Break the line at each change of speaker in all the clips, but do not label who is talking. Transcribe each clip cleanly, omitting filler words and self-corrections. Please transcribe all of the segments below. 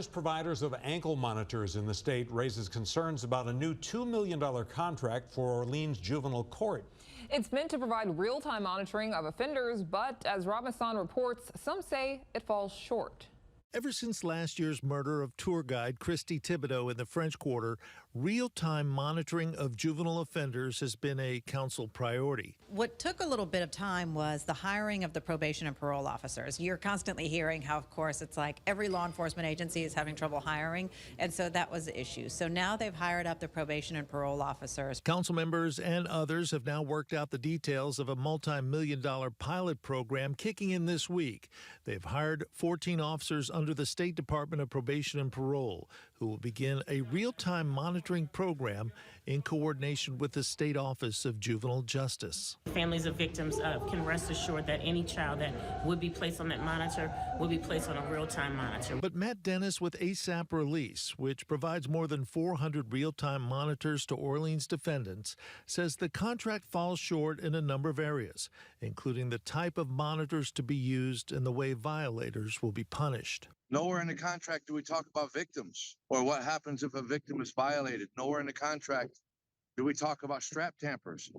Providers of ankle monitors in the state raises concerns about a new $2 million contract for Orleans Juvenile Court.
It's meant to provide real-time monitoring of offenders, but as Robinson reports, some say it falls short.
Ever since last year's murder of tour guide Christy Thibodeau in the French Quarter, real-time monitoring of juvenile offenders has been a council priority.
What took a little bit of time was the hiring of the probation and parole officers. You're constantly hearing how, of course, it's like every law enforcement agency is having trouble hiring, and so that was the issue. So now they've hired up the probation and parole officers.
Council members and others have now worked out the details of a multi-million-dollar pilot program kicking in this week. They've hired 14 officers under the State Department of Probation and Parole, who will begin a real-time monitoring program in coordination with the State Office of Juvenile Justice.
Families of victims can rest assured that any child that would be placed on that monitor will be placed on a real-time monitor.
But Matt Dennis with ASAP Release, which provides more than 400 real-time monitors to Orleans defendants, says the contract falls short in a number of areas, including the type of monitors to be used and the way violators will be punished.
Nowhere in the contract do we talk about victims or what happens if a victim is violated. Nowhere in the contract do we talk about strap tampers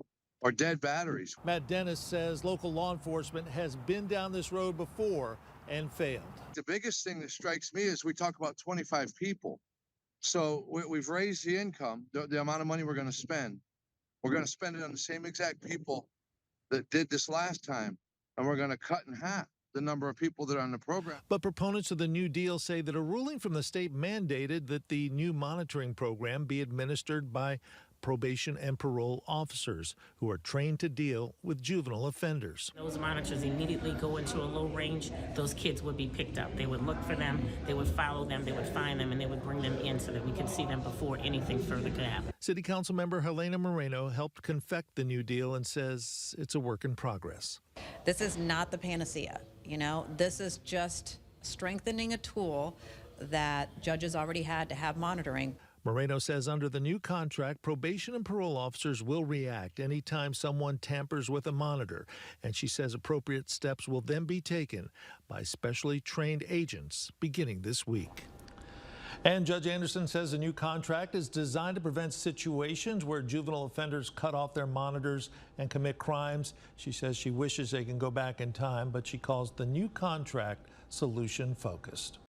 or dead batteries.
Matt Dennis says local law enforcement has been down this road before and failed.
The biggest thing that strikes me is we talk about 25 people. So we've raised the income, the amount of money we're going to spend. We're going to spend it on the same exact people that did this last time, and we're going to cut in half the number of people that are on the program.
But proponents of the new deal say that a ruling from the state mandated that the new monitoring program be administered by probation and parole officers who are trained to deal with juvenile offenders.
Those monitors immediately go into a low range. Those kids would be picked up. They would look for them, they would follow them, they would find them, and they would bring them in so that we could see them before anything further could happen.
City Council member Helena Moreno helped confect the new deal and says it's a work in progress.
This is not the panacea. This is just strengthening a tool that judges already had to have monitoring.
Moreno says under the new contract, probation and parole officers will react anytime someone tampers with a monitor, and she says appropriate steps will then be taken by specially trained agents beginning this week. And Judge Anderson says the new contract is designed to prevent situations where juvenile offenders cut off their monitors and commit crimes. She says she wishes they can go back in time, but she calls the new contract solution-focused.